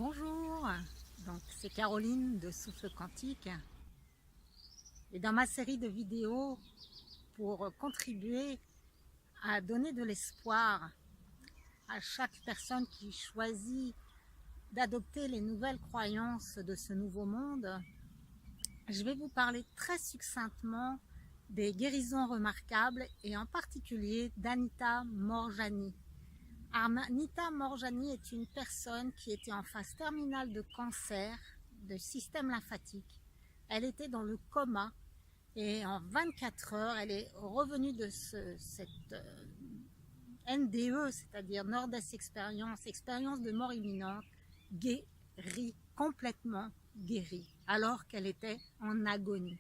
Bonjour, donc c'est Caroline de Souffle Quantique et dans ma série de vidéos pour contribuer à donner de l'espoir à chaque personne qui choisit d'adopter les nouvelles croyances de ce nouveau monde, je vais vous parler très succinctement des guérisons remarquables et en particulier d'Anita Morjani. Anita Morjani est une personne qui était en phase terminale de cancer du système lymphatique. Elle était dans le coma et en 24 heures, elle est revenue de cette NDE, c'est-à-dire Nord-Est expérience de mort imminente, guérie, complètement guérie, alors qu'elle était en agonie.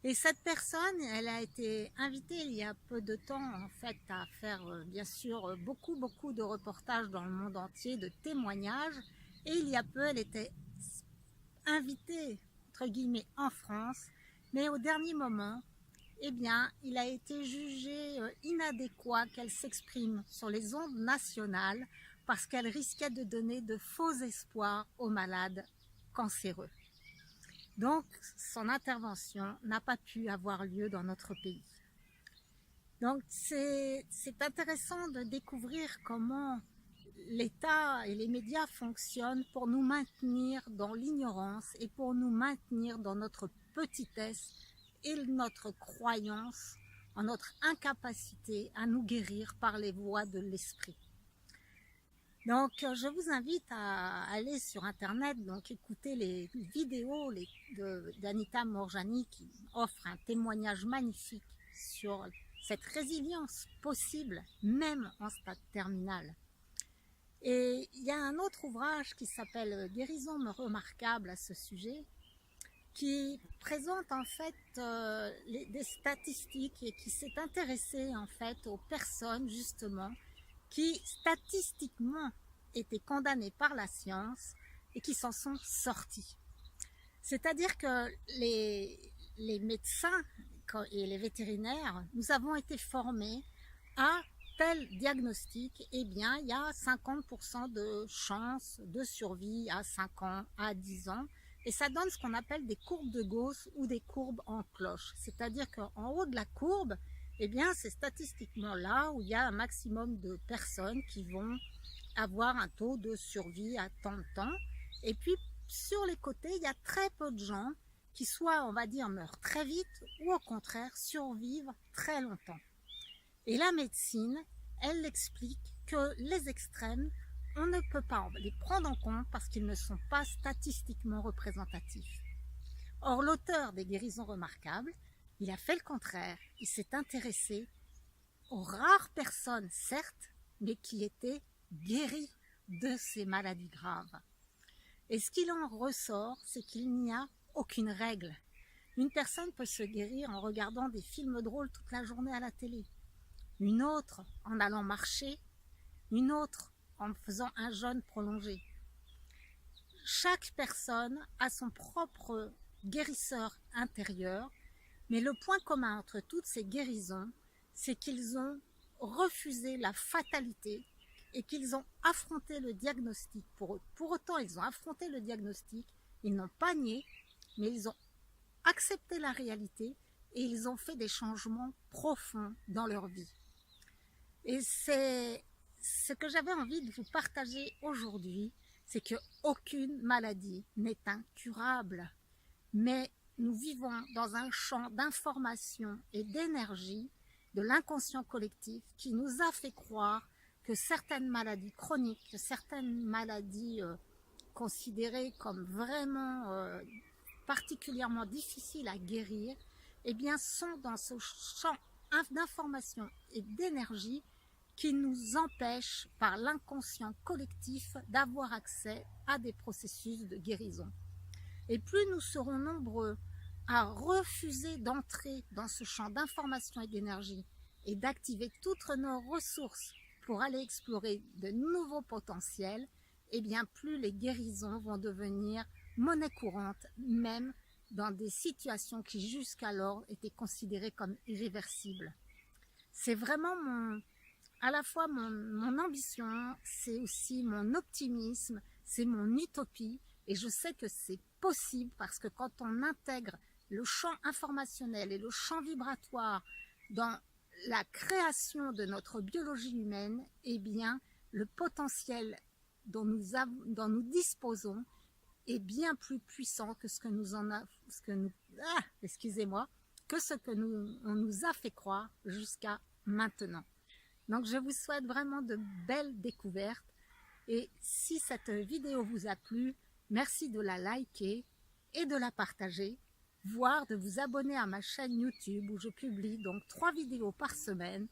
Et cette personne, elle a été invitée il y a peu de temps en fait à faire bien sûr beaucoup de reportages dans le monde entier, de témoignages. Et il y a peu, elle était invitée entre guillemets en France, mais au dernier moment, eh bien, il a été jugé inadéquat qu'elle s'exprime sur les ondes nationales parce qu'elle risquait de donner de faux espoirs aux malades cancéreux. Donc, son intervention n'a pas pu avoir lieu dans notre pays. Donc, c'est intéressant de découvrir comment l'État et les médias fonctionnent pour nous maintenir dans l'ignorance et pour nous maintenir dans notre petitesse et notre croyance en notre incapacité à nous guérir par les voies de l'esprit. Donc, je vous invite à aller sur Internet, donc écouter les vidéos d'Anita Morjani qui offre un témoignage magnifique sur cette résilience possible, même en stade terminal. Et il y a un autre ouvrage qui s'appelle Guérison remarquable à ce sujet, qui présente en fait des statistiques et qui s'est intéressé en fait aux personnes justement qui statistiquement étaient condamnés par la science et qui s'en sont sortis. C'est-à-dire que les médecins et les vétérinaires, nous avons été formés à tel diagnostic, eh bien, il y a 50% de chances de survie à 5 ans, à 10 ans, et ça donne ce qu'on appelle des courbes de Gauss ou des courbes en cloche. C'est-à-dire qu'en haut de la courbe, eh bien, c'est statistiquement là où il y a un maximum de personnes qui vont avoir un taux de survie à tant de temps. Et puis, sur les côtés, il y a très peu de gens qui soit, on va dire, meurent très vite ou au contraire survivent très longtemps. Et la médecine, elle explique que les extrêmes, on ne peut pas les prendre en compte parce qu'ils ne sont pas statistiquement représentatifs. Or, l'auteur des guérisons remarquables, il a fait le contraire. Il s'est intéressé aux rares personnes, certes, mais qui étaient guéries de ces maladies graves. Et ce qu'il en ressort, c'est qu'il n'y a aucune règle. Une personne peut se guérir en regardant des films drôles toute la journée à la télé. Une autre en allant marcher. Une autre en faisant un jeûne prolongé. Chaque personne a son propre guérisseur intérieur. Mais le point commun entre toutes ces guérisons, c'est qu'ils ont refusé la fatalité et qu'ils ont affronté le diagnostic. Pour autant, ils ont affronté le diagnostic, ils n'ont pas nié, mais ils ont accepté la réalité et ils ont fait des changements profonds dans leur vie. Et c'est ce que j'avais envie de vous partager aujourd'hui, c'est qu'aucune maladie n'est incurable, mais nous vivons dans un champ d'information et d'énergie de l'inconscient collectif qui nous a fait croire que certaines maladies chroniques, que certaines maladies considérées comme vraiment particulièrement difficiles à guérir, eh bien sont dans ce champ d'information et d'énergie qui nous empêche par l'inconscient collectif d'avoir accès à des processus de guérison. Et plus nous serons nombreux à refuser d'entrer dans ce champ d'information et d'énergie et d'activer toutes nos ressources pour aller explorer de nouveaux potentiels, et bien plus les guérisons vont devenir monnaie courante, même dans des situations qui jusqu'alors étaient considérées comme irréversibles. C'est vraiment à la fois mon ambition, c'est aussi mon optimisme, c'est mon utopie et je sais que c'est possible parce que quand on intègre le champ informationnel et le champ vibratoire dans la création de notre biologie humaine, eh bien, le potentiel dont nous disposons est bien plus puissant que ce que nous on nous a fait croire jusqu'à maintenant. Donc je vous souhaite vraiment de belles découvertes et si cette vidéo vous a plu, merci de la liker et de la partager, voire de vous abonner à ma chaîne YouTube où je publie donc 3 vidéos par semaine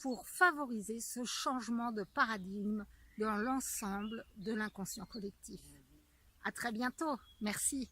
pour favoriser ce changement de paradigme dans l'ensemble de l'inconscient collectif. À très bientôt, merci.